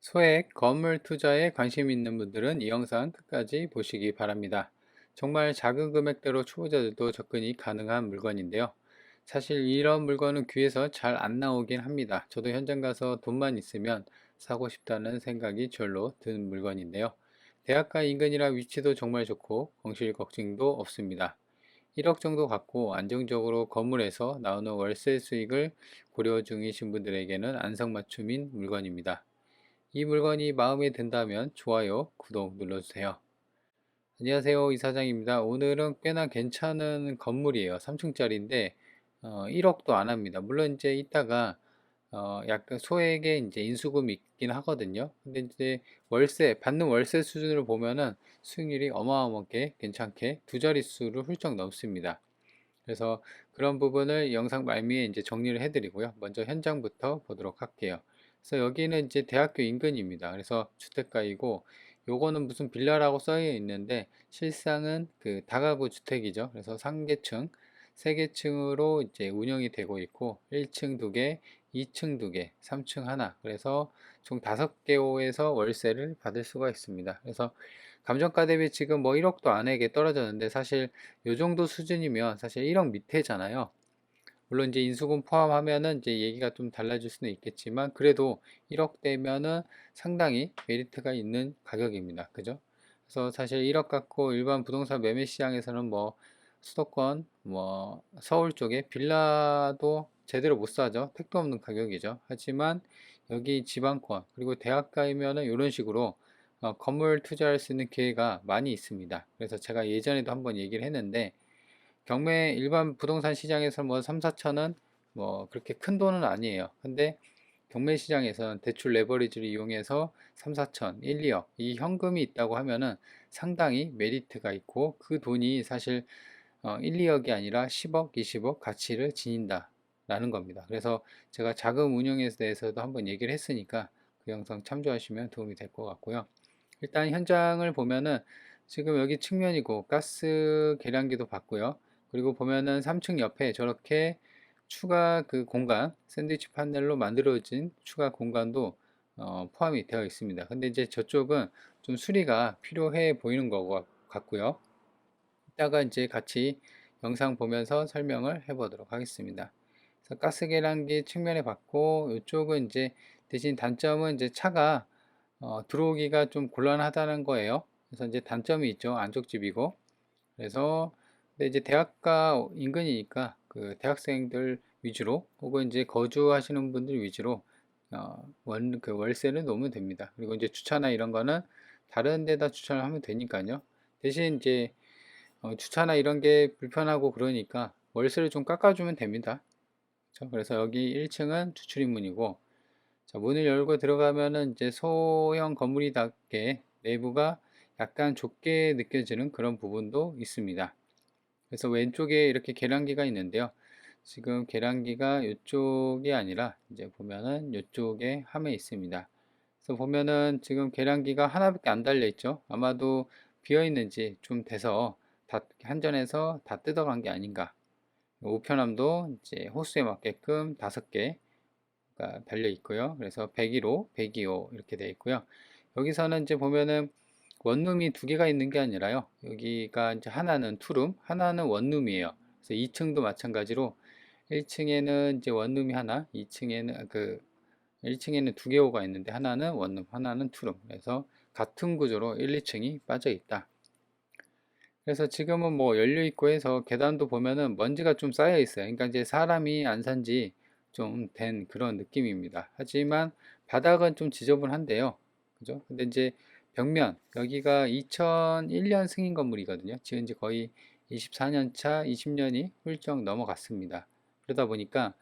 소액 건물 투자에 관심 있는 분들은 이 영상 끝까지 보시기 바랍니다. 정말 작은 금액대로 초보자들도 접근이 가능한 물건인데요. 사실 이런 물건은 귀에서 잘 안 나오긴 합니다. 저도 현장 가서 돈만 있으면 사고 싶다는 생각이 절로 든 물건인데요. 대학가 인근이라 위치도 정말 좋고 공실 걱정도 없습니다. 1억 정도 갖고 안정적으로 건물에서 나오는 월세 수익을 고려 중이신 분들에게는 안성맞춤인 물건입니다. 이 물건이 마음에 든다면 좋아요, 구독 눌러주세요. 안녕하세요, 이사장입니다. 오늘은 꽤나 괜찮은 건물이에요. 3층짜리인데 1억도 안 합니다. 물론 이제 이따가 약간 소액의 이제 인수금이 있긴 하거든요. 근데 이제 월세 받는 월세 수준으로 보면은 수익률이 어마어마하게 괜찮게 두 자릿수를 훌쩍 넘습니다. 그래서 그런 부분을 영상 말미에 이제 정리를 해드리고요. 먼저 현장부터 보도록 할게요. 그래서 여기는 이제 대학교 인근입니다. 그래서 주택가이고 요거는 무슨 빌라라고 써 있는데 실상은 그 다가구 주택이죠. 그래서 상계층, 세개층으로 이제 운영이 되고 있고 1층 2개, 2층 2개, 3층 하나. 그래서 총 5개호에서 월세를 받을 수가 있습니다. 그래서 감정가 대비 지금 뭐 1억도 안에게 떨어졌는데 사실 요 정도 수준이면 사실 1억 밑에잖아요. 물론 이제 인수금 포함하면은 이제 얘기가 좀 달라질 수는 있겠지만 그래도 1억 대면은 상당히 메리트가 있는 가격입니다. 그죠? 그래서 사실 1억 갖고 일반 부동산 매매 시장에서는 뭐 수도권, 뭐 서울 쪽에 빌라도 제대로 못 사죠. 택도 없는 가격이죠. 하지만 여기 지방권 그리고 대학가이면은 이런 식으로 건물 투자할 수 있는 기회가 많이 있습니다. 그래서 제가 예전에도 한번 얘기를 했는데 경매 일반 부동산 시장에서 뭐 3, 4천은 뭐 그렇게 큰 돈은 아니에요. 근데 경매 시장에서는 대출 레버리지를 이용해서 3, 4천, 1, 2억 이 현금이 있다고 하면은 상당히 메리트가 있고 그 돈이 사실 1, 2억이 아니라 10억, 20억 가치를 지닌다 라는 겁니다. 그래서 제가 자금 운용에 대해서도 한번 얘기를 했으니까 그 영상 참조하시면 도움이 될 것 같고요. 일단 현장을 보면은 지금 여기 측면이고 가스 계량기도 봤고요. 그리고 보면은 3층 옆에 저렇게 추가 그 공간, 샌드위치 판넬로 만들어진 추가 공간도 포함이 되어 있습니다. 근데 이제 저쪽은 좀 수리가 필요해 보이는 것 같고요. 이따가 이제 같이 영상 보면서 설명을 해 보도록 하겠습니다. 그래서 가스 계량기 측면에 봤고 이쪽은 이제 대신 단점은 이제 차가 들어오기가 좀 곤란하다는 거예요. 그래서 이제 단점이 있죠. 안쪽 집이고. 그래서 근데 이제 대학가 인근이니까 그 대학생들 위주로 혹은 이제 거주하시는 분들 위주로 그 월세를 놓으면 됩니다. 그리고 이제 주차나 이런 거는 다른 데다 주차를 하면 되니까요. 대신 이제 주차나 이런 게 불편하고 그러니까 월세를 좀 깎아주면 됩니다. 그렇죠? 그래서 여기 1층은 주출입문이고 자, 문을 열고 들어가면은 이제 소형 건물이답게 내부가 약간 좁게 느껴지는 그런 부분도 있습니다. 그래서 왼쪽에 이렇게 계량기가 있는데요. 지금 계량기가 이쪽이 아니라 이제 보면은 이쪽에 함에 있습니다. 그래서 보면은 지금 계량기가 하나밖에 안 달려 있죠. 아마도 비어 있는지 좀 돼서 다 한전에서 다 뜯어간 게 아닌가. 우편함도 이제 호수에 맞게끔 5개 달려 있고요. 그래서 101호, 102호 이렇게 되어 있고요. 여기서는 이제 보면은 원룸이 2개가 있는 게 아니라요. 여기가 이제 하나는 투룸, 하나는 원룸이에요. 그래서 2층도 마찬가지로 1층에는 이제 원룸이 하나, 2층에는 1층에는 2개호가 있는데 하나는 원룸, 하나는 투룸. 그래서 같은 구조로 1, 2층이 빠져 있다. 그래서 지금은 뭐 열려 있고 해서 계단도 보면은 먼지가 좀 쌓여 있어요. 그러니까 이제 사람이 안 산지 좀 된 그런 느낌입니다. 하지만 바닥은 좀 지저분한데요. 그죠? 근데 이제 벽면 여기가 2001년 승인 건물이거든요. 지은 지 거의 24년 차, 20년이 훌쩍 넘어갔습니다. 그러다 보니까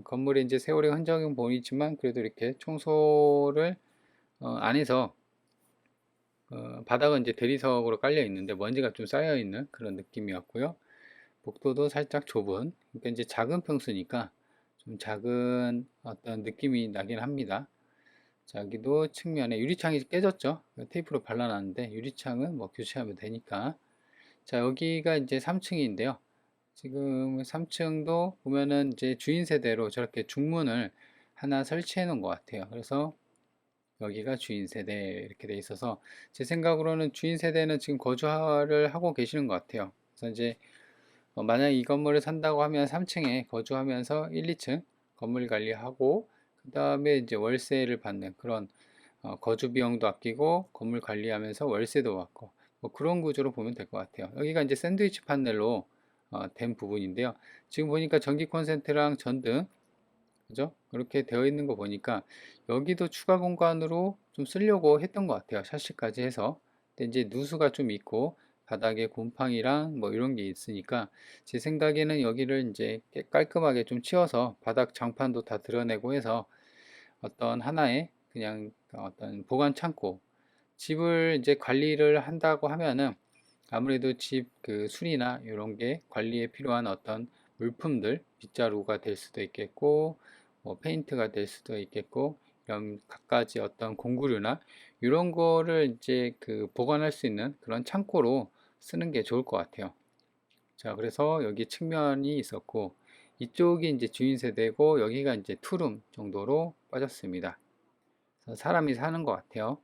건물에 이제 세월의 흔적은 보이지만 그래도 이렇게 청소를 안에서 바닥은 이제 대리석으로 깔려 있는데 먼지가 좀 쌓여 있는 그런 느낌이었고요. 복도도 살짝 좁은, 그러니까 이제 작은 평수니까 좀 작은 어떤 느낌이 나긴 합니다. 자, 여기도 측면에 유리창이 깨졌죠. 테이프로 발라놨는데 유리창은 뭐 교체하면 되니까. 자, 여기가 이제 3층인데요. 지금 3층도 보면은 이제 주인 세대로 저렇게 중문을 하나 설치해 놓은 것 같아요. 그래서 여기가 주인 세대 이렇게 돼 있어서 제 생각으로는 주인 세대는 지금 거주를 하고 계시는 것 같아요. 그래서 이제 만약 이 건물을 산다고 하면 3층에 거주하면서 1, 2층 건물 관리하고 그 다음에 이제 월세를 받는 그런 거주 비용도 아끼고 건물 관리하면서 월세도 받고 뭐 그런 구조로 보면 될 것 같아요. 여기가 이제 샌드위치 판넬로 된 부분인데요. 지금 보니까 전기 콘센트랑 전등 그죠? 그렇게 되어 있는 거 보니까 여기도 추가 공간으로 좀 쓰려고 했던 것 같아요. 샤시까지 해서. 근데 이제 누수가 좀 있고 바닥에 곰팡이랑 뭐 이런 게 있으니까 제 생각에는 여기를 이제 깔끔하게 좀 치워서 바닥 장판도 다 드러내고 해서 어떤 하나의 그냥 어떤 보관 창고 집을 이제 관리를 한다고 하면은 아무래도 집 그 수리나 이런 게 관리에 필요한 어떤 물품들 빗자루가 될 수도 있겠고 뭐 페인트가 될 수도 있겠고 이런 갖가지 어떤 공구류나 이런 거를 이제 그 보관할 수 있는 그런 창고로 쓰는 게 좋을 것 같아요. 자, 그래서 여기 측면이 있었고 이쪽이 이제 주인 세대고 여기가 이제 투룸 정도로 빠졌습니다. 그래서 사람이 사는 것 같아요.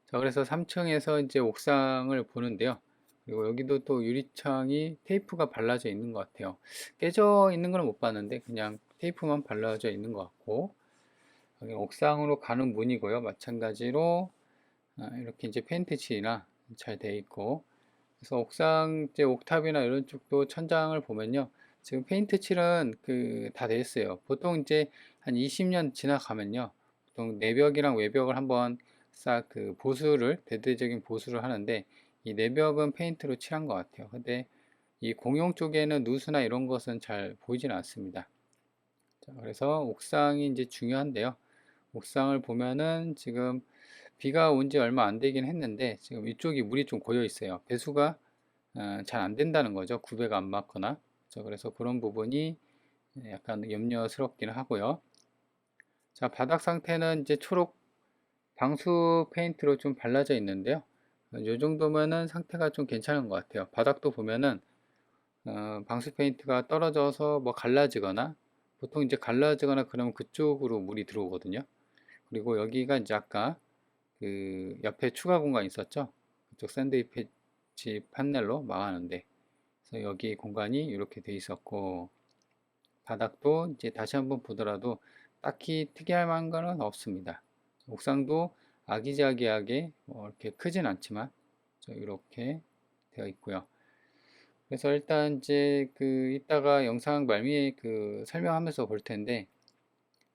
자, 그래서 3층에서 이제 옥상을 보는데요. 그리고 여기도 또 유리창이 테이프가 발라져 있는 것 같아요. 깨져 있는 건 못 봤는데 그냥 테이프만 발라져 있는 것 같고 여기 옥상으로 가는 문이고요. 마찬가지로 이렇게 이제 페인트 칠이나 잘 돼 있고 그래서 옥상 이제 옥탑이나 이런 쪽도 천장을 보면요. 지금 페인트 칠은 그 다 돼 있어요. 보통 이제 한 20년 지나가면요. 보통 내벽이랑 외벽을 한번 싹 그 보수를 대대적인 보수를 하는데 이 내벽은 페인트로 칠한 것 같아요. 근데 이 공용 쪽에는 누수나 이런 것은 잘 보이지는 않습니다. 자, 그래서 옥상이 이제 중요한데요. 옥상을 보면은 지금 비가 온지 얼마 안 되긴 했는데 지금 이쪽이 물이 좀 고여 있어요. 배수가 잘 안 된다는 거죠. 구배가 안 맞거나. 그래서 그런 부분이 약간 염려스럽긴 하고요. 자, 바닥 상태는 이제 초록 방수 페인트로 좀 발라져 있는데요. 이 정도면은 상태가 좀 괜찮은 것 같아요. 바닥도 보면은 방수 페인트가 떨어져서 뭐 갈라지거나 보통 이제 갈라지거나 그러면 그쪽으로 물이 들어오거든요. 그리고 여기가 이제 아까 그 옆에 추가 공간 있었죠. 그쪽 샌드위치 판넬로 막았는데 그래서 여기 공간이 이렇게 돼 있었고 바닥도 이제 다시 한번 보더라도 딱히 특이할 만한 건 없습니다. 옥상도 아기자기하게 뭐 이렇게 크진 않지만 이렇게 되어 있고요. 그래서 일단 이제 그 이따가 영상 말미에 그 설명하면서 볼 텐데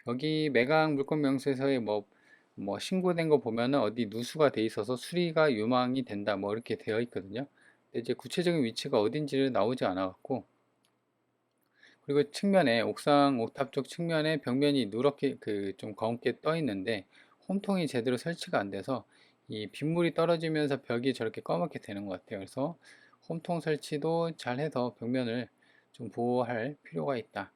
여기 매각 물건 명세서에 뭐 신고된 거 보면은 어디 누수가 돼 있어서 수리가 유망이 된다 뭐 이렇게 되어 있거든요. 근데 이제 구체적인 위치가 어딘지를 나오지 않아 갖고 그리고 측면에 옥상 옥탑 쪽 측면에 벽면이 누렇게 그 좀 검게 떠 있는데 홈통이 제대로 설치가 안 돼서 이 빗물이 떨어지면서 벽이 저렇게 검게 되는 것 같아요. 그래서 홈통 설치도 잘 해서 벽면을 좀 보호할 필요가 있다.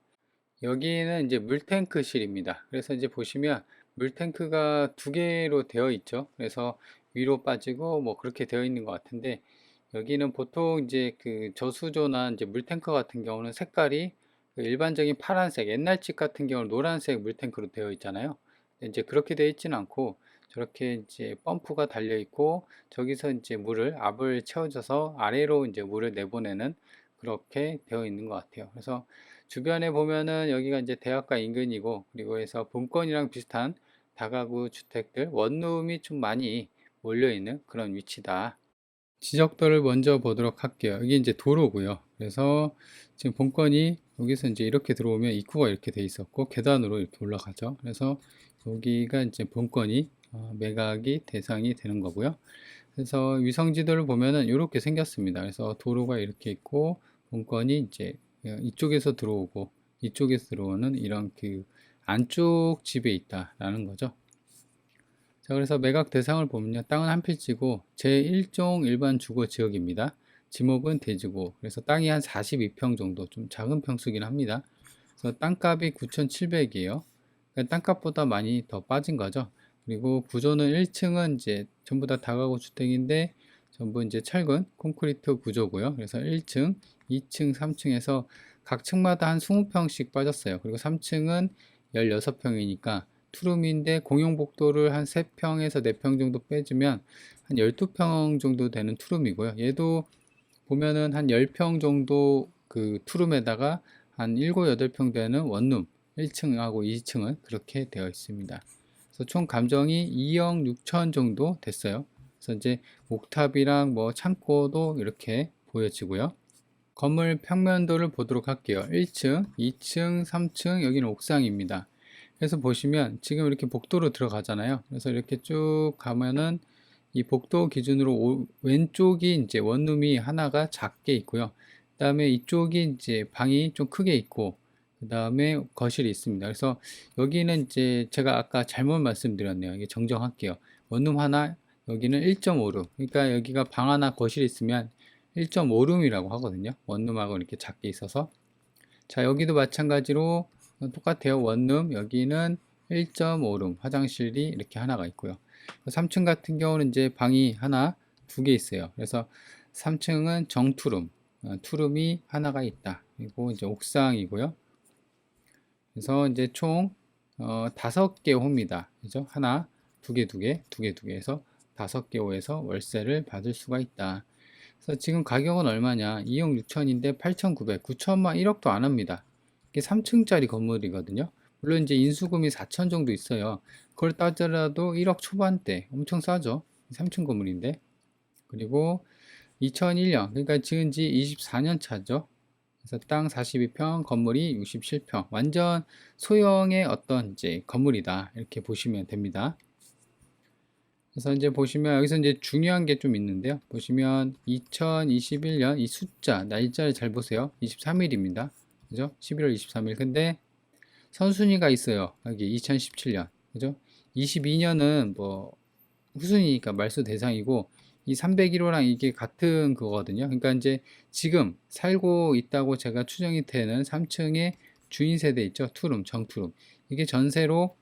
여기는 이제 물탱크실입니다. 그래서 이제 보시면 물탱크가 두 개로 되어 있죠. 그래서 위로 빠지고 뭐 그렇게 되어 있는 것 같은데 여기는 보통 이제 그 저수조나 이제 물탱크 같은 경우는 색깔이 그 일반적인 파란색, 옛날 집 같은 경우는 노란색 물탱크로 되어 있잖아요. 이제 그렇게 되어 있지는 않고 저렇게 이제 펌프가 달려 있고 저기서 이제 물을 압을 채워줘서 아래로 이제 물을 내보내는 그렇게 되어 있는 것 같아요. 그래서 주변에 보면은 여기가 이제 대학가 인근이고 그리고 해서 본권이랑 비슷한 다가구 주택들 원룸이 좀 많이 몰려 있는 그런 위치다. 지적도를 먼저 보도록 할게요. 여기 이제 도로고요. 그래서 지금 본건이 여기서 이제 이렇게 들어오면 입구가 이렇게 돼 있었고 계단으로 이렇게 올라가죠. 그래서 여기가 이제 본건이 매각이 대상이 되는 거고요. 그래서 위성지도를 보면은 이렇게 생겼습니다. 그래서 도로가 이렇게 있고 본건이 이제 이쪽에서 들어오고 이쪽에서 들어오는 이런 그 안쪽 집에 있다라는 거죠. 자, 그래서 매각 대상을 보면요. 땅은 한 필지고 제1종 일반 주거 지역입니다. 지목은 대지고 그래서 땅이 한 42평 정도 좀 작은 평수긴 합니다. 그래서 땅값이 9,700이에요. 그러니까 땅값보다 많이 더 빠진 거죠. 그리고 구조는 1층은 이제 전부 다 다가구 주택인데 전부 이제 철근 콘크리트 구조고요. 그래서 1층, 2층, 3층에서 각 층마다 한 20평씩 빠졌어요. 그리고 3층은 16평이니까 투룸인데 공용 복도를 한 3평에서 4평 정도 빼주면 한 12평 정도 되는 투룸이고요. 얘도 보면은 한 10평 정도 그 투룸에다가 한 7, 8평 되는 원룸 1층하고 2층은 그렇게 되어 있습니다. 그래서 총 감정이 2억 6천 정도 됐어요. 그래서 이제 옥탑이랑 뭐 창고도 이렇게 보여지고요. 건물 평면도를 보도록 할게요. 1층, 2층, 3층, 여기는 옥상입니다. 그래서 보시면 지금 이렇게 복도로 들어가잖아요. 그래서 이렇게 쭉 가면은 이 복도 기준으로 왼쪽이 이제 원룸이 하나가 작게 있고요. 그 다음에 이쪽이 이제 방이 좀 크게 있고, 그 다음에 거실이 있습니다. 그래서 여기는 이제 제가 아까 잘못 말씀드렸네요. 이게 정정할게요. 원룸 하나, 여기는 1.5룸. 그러니까 여기가 방 하나 거실이 있으면 1.5룸이라고 하거든요. 원룸하고 이렇게 작게 있어서. 자, 여기도 마찬가지로 똑같아요. 원룸, 여기는 1.5룸, 화장실이 이렇게 하나가 있고요. 3층 같은 경우는 이제 방이 하나, 두 개 있어요. 그래서 3층은 정투룸, 투룸이 하나가 있다. 그리고 이제 옥상이고요. 그래서 이제 총 5개 호입니다. 그죠? 하나, 두 개, 두 개, 두 개, 두 개 해서 5개 호에서 월세를 받을 수가 있다. 그래서 지금 가격은 얼마냐? 2억 6천인데 8,900, 9천만 1억도 안 합니다. 이게 3층짜리 건물이거든요. 물론 이제 인수금이 4천 정도 있어요. 그걸 따져라도 1억 초반대, 엄청 싸죠. 3층 건물인데. 그리고 2001년, 그러니까 지은 지 24년 차죠. 그래서 땅 42평, 건물이 67평. 완전 소형의 어떤 이제 건물이다. 이렇게 보시면 됩니다. 그래서 이제 보시면 여기서 이제 중요한 게 좀 있는데요. 보시면 2021년 이 숫자, 날짜를 잘 보세요. 23일입니다. 그죠? 11월 23일. 근데 선순위가 있어요. 여기 2017년. 그죠? 22년은 뭐 후순위니까 말소 대상이고 이 301호랑 이게 같은 그거거든요. 그러니까 이제 지금 살고 있다고 제가 추정이 되는 3층의 주인 세대 있죠? 투룸, 정투룸. 이게 전세로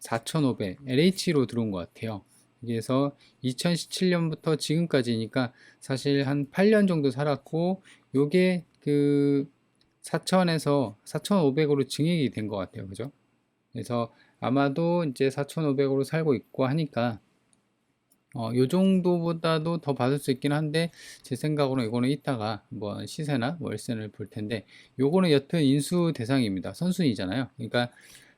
4,500 LH로 들어온 것 같아요. 그래서 2017년부터 지금까지니까 사실 한 8년 정도 살았고 요게 그 4천에서 4,500으로 증액이 된 것 같아요. 그죠? 그래서 아마도 이제 4,500으로 살고 있고 하니까 요 정도보다도 더 받을 수 있긴 한데 제 생각으로 이거는 이따가 뭐 시세나 월세를 볼 텐데 요거는 여튼 인수 대상입니다. 선순위잖아요. 그러니까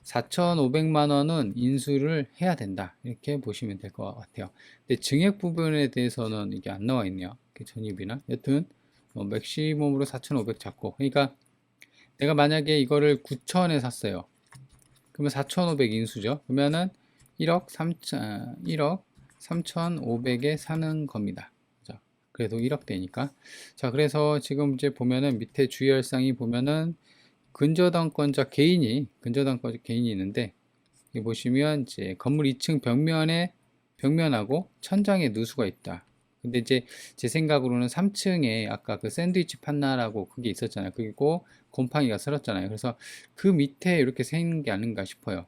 4,500만 원은 인수를 해야 된다. 이렇게 보시면 될 것 같아요. 근데 증액 부분에 대해서는 이게 안 나와 있네요. 전입이나 여튼 뭐 맥시멈으로 4,500 잡고 그러니까 내가 만약에 이거를 9천에 샀어요. 그러면 4,500 인수죠. 그러면은 1억 3천 1억 3,500에 사는 겁니다. 자, 그래도 1억 대니까. 자, 그래서 지금 이제 보면은 밑에 주의할 사항이 보면은 근저당권자 개인이 있는데 여기 보시면 이제 건물 2층 벽면하고 천장에 누수가 있다. 근데 이제 제 생각으로는 3층에 아까 그 샌드위치 판나라고 그게 있었잖아요. 그리고 곰팡이가 슬었잖아요. 그래서 그 밑에 이렇게 새는 게 아닌가 싶어요.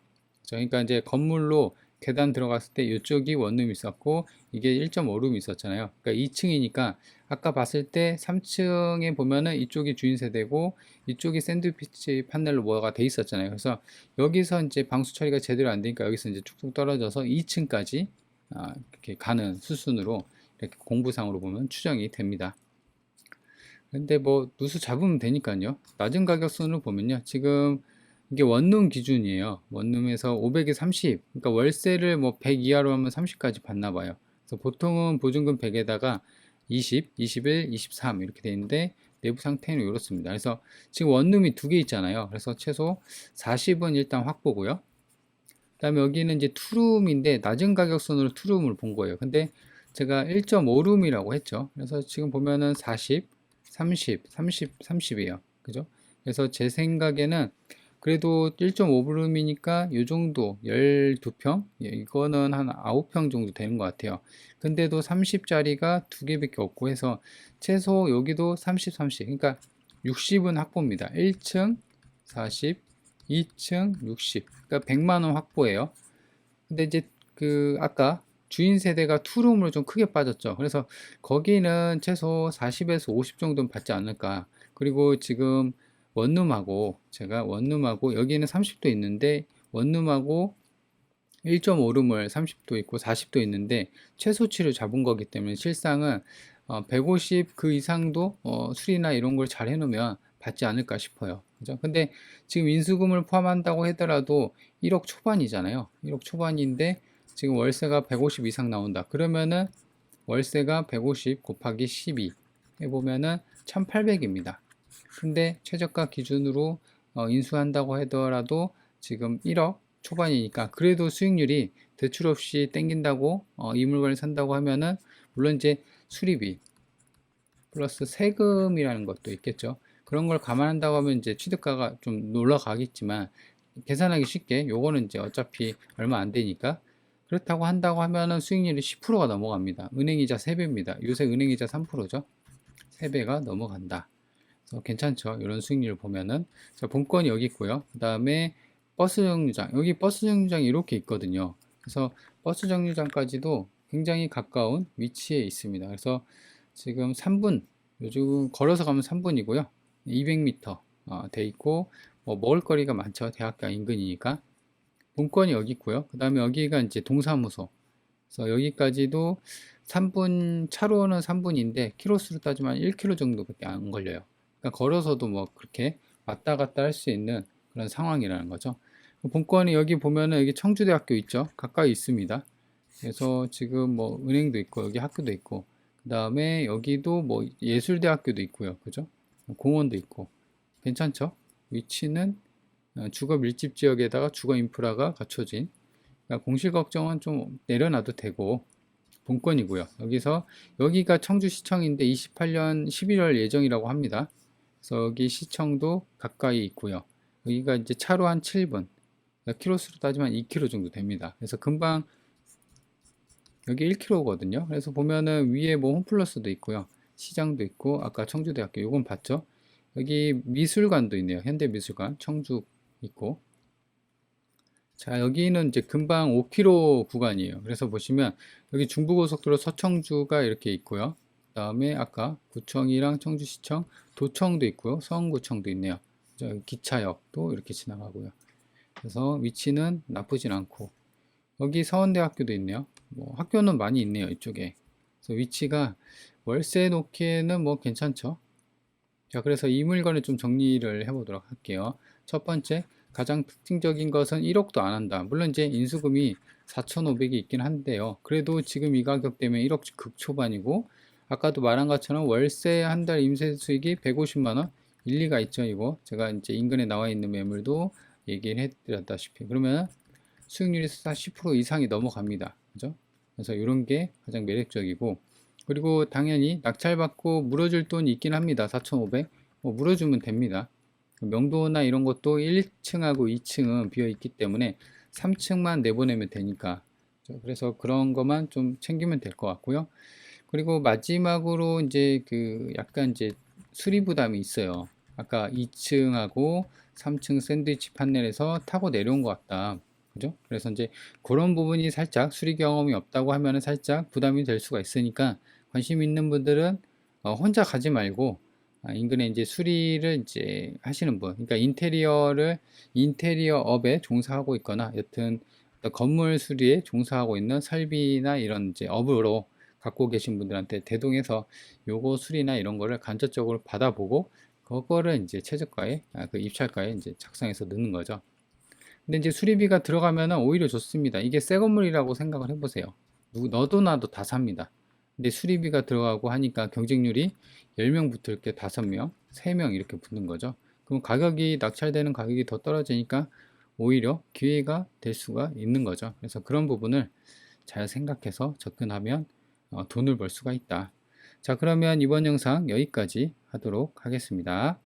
그러니까 이제 건물로 계단 들어갔을 때 이쪽이 원룸이 있었고 이게 1.5룸이 있었잖아요. 그러니까 2층이니까 아까 봤을 때 3층에 보면은 이쪽이 주인 세대고 이쪽이 샌드위치 판넬로 뭐가 돼 있었잖아요. 그래서 여기서 이제 방수 처리가 제대로 안 되니까 여기서 이제 쭉쭉 떨어져서 2층까지 이렇게 가는 수순으로 이렇게 공부상으로 보면 추정이 됩니다. 근데 뭐 누수 잡으면 되니까요. 낮은 가격선으로 보면요. 지금 이게 원룸 기준이에요. 원룸에서 500에 30. 그러니까 월세를 뭐 100 이하로 하면 30까지 받나 봐요. 그래서 보통은 보증금 100에다가 20, 21, 23 이렇게 돼 있는데 내부 상태는 이렇습니다. 그래서 지금 원룸이 두 개 있잖아요. 그래서 최소 40은 일단 확보고요. 그다음에 여기는 이제 투룸인데 낮은 가격선으로 투룸을 본 거예요. 근데 제가 1.5룸이라고 했죠. 그래서 지금 보면은 40, 30, 30, 30이에요. 그죠? 그래서 제 생각에는 그래도 1.5룸이니까 요 정도 12평? 이거는 한 9평 정도 되는 것 같아요. 근데도 30짜리가 두 개밖에 없고 해서 최소 여기도 30, 30. 그러니까 60은 확보입니다. 1층 40, 2층 60. 그러니까 100만 원 확보예요. 근데 이제 그 아까 주인 세대가 투룸으로 좀 크게 빠졌죠. 그래서 거기는 최소 40에서 50 정도는 받지 않을까. 그리고 지금 원룸하고 제가 원룸하고 여기는 30도 있는데 원룸하고 1.5룸을 30도 있고 40도 있는데 최소치를 잡은 거기 때문에 실상은 150 그 이상도 수리나 이런 걸 잘 해놓으면 받지 않을까 싶어요. 그죠? 근데 지금 인수금을 포함한다고 하더라도 1억 초반이잖아요. 1억 초반인데 지금 월세가 150 이상 나온다. 그러면은 월세가 150 곱하기 12 해보면은 1800입니다. 근데 최저가 기준으로 인수한다고 하더라도 지금 1억 초반이니까 그래도 수익률이 대출 없이 땡긴다고 이 물건을 산다고 하면은 물론 이제 수리비 플러스 세금이라는 것도 있겠죠. 그런 걸 감안한다고 하면 이제 취득가가 좀 올라가겠지만 계산하기 쉽게 요거는 이제 어차피 얼마 안 되니까 그렇다고 한다고 하면은 수익률이 10%가 넘어갑니다. 은행이자 3배입니다. 요새 은행이자 3%죠. 3배가 넘어간다. 그래서 괜찮죠. 이런 수익률을 보면은. 자, 본건이 여기 있고요. 그 다음에 버스 정류장. 여기 버스 정류장이 이렇게 있거든요. 그래서 버스 정류장까지도 굉장히 가까운 위치에 있습니다. 그래서 지금 3분, 요즘 걸어서 가면 3분이고요. 200m 돼 있고, 뭐 먹을 거리가 많죠. 대학가 인근이니까. 본건이 여기 있고요. 그 다음에 여기가 이제 동사무소. 그래서 여기까지도 3분, 차로는 3분인데, 키로수로 따지면 1km 정도밖에 안 걸려요. 그러니까 걸어서도 뭐 그렇게 왔다 갔다 할 수 있는 그런 상황이라는 거죠. 본건이 여기 보면은 여기 청주대학교 있죠. 가까이 있습니다. 그래서 지금 뭐 은행도 있고 여기 학교도 있고 그 다음에 여기도 뭐 예술대학교도 있고요. 그죠? 공원도 있고 괜찮죠? 위치는 주거 밀집 지역에다가 주거 인프라가 갖춰진 그러니까 공실 걱정은 좀 내려놔도 되고 본건이고요. 여기서 여기가 청주시청인데 28년 11월 예정이라고 합니다. 그래서 여기 시청도 가까이 있고요. 여기가 이제 차로 한 7분, 키로수로 따지면 2km 정도 됩니다. 그래서 금방 여기 1km거든요. 그래서 보면은 위에 뭐 홈플러스도 있고요. 시장도 있고 아까 청주대학교 요건 봤죠? 여기 미술관도 있네요. 현대미술관 청주 있고 자, 여기는 이제 금방 5km 구간이에요. 그래서 보시면 여기 중부고속도로 서청주가 이렇게 있고요. 그 다음에 아까 구청이랑 청주시청, 도청도 있고요. 서원구청도 있네요. 기차역도 이렇게 지나가고요. 그래서 위치는 나쁘진 않고 여기 서원대학교도 있네요. 뭐 학교는 많이 있네요. 이쪽에. 그래서 위치가 월세 놓기에는 뭐 괜찮죠. 자, 그래서 이 물건을 좀 정리를 해보도록 할게요. 첫 번째, 가장 특징적인 것은 1억도 안 한다. 물론 이제 인수금이 4,500이 있긴 한데요. 그래도 지금 이 가격 때문에 1억 극초반이고, 아까도 말한 것처럼 월세 한 달 임대 수익이 150만원, 일리가 있죠, 이거. 제가 이제 인근에 나와 있는 매물도 얘기를 해드렸다시피. 그러면 수익률이 10% 이상이 넘어갑니다. 그죠? 그래서 이런 게 가장 매력적이고, 그리고 당연히 낙찰받고 물어줄 돈이 있긴 합니다. 4,500. 뭐 물어주면 됩니다. 명도나 이런 것도 1층하고 2층은 비어 있기 때문에 3층만 내보내면 되니까. 그래서 그런 것만 좀 챙기면 될 것 같고요. 그리고 마지막으로 이제 그 약간 이제 수리 부담이 있어요. 아까 2층하고 3층 샌드위치 판넬에서 타고 내려온 것 같다. 그죠? 그래서 이제 그런 부분이 살짝 수리 경험이 없다고 하면은 살짝 부담이 될 수가 있으니까 관심 있는 분들은 혼자 가지 말고 인근에 이제 수리를 이제 하시는 분, 그러니까 인테리어 업에 종사하고 있거나 여튼 건물 수리에 종사하고 있는 설비나 이런 이제 업으로 갖고 계신 분들한테 대동해서 요거 수리나 이런 거를 간접적으로 받아보고 그거를 이제 최저가에 그 입찰가에 이제 작성해서 넣는 거죠. 근데 이제 수리비가 들어가면 오히려 좋습니다. 이게 새 건물이라고 생각을 해보세요. 너도 나도 다 삽니다. 근데 수리비가 들어가고 하니까 경쟁률이 10명 붙을 게 5명, 3명 이렇게 붙는 거죠. 그럼 가격이 낙찰되는 가격이 더 떨어지니까 오히려 기회가 될 수가 있는 거죠. 그래서 그런 부분을 잘 생각해서 접근하면 돈을 벌 수가 있다. 자, 그러면 이번 영상 여기까지 하도록 하겠습니다.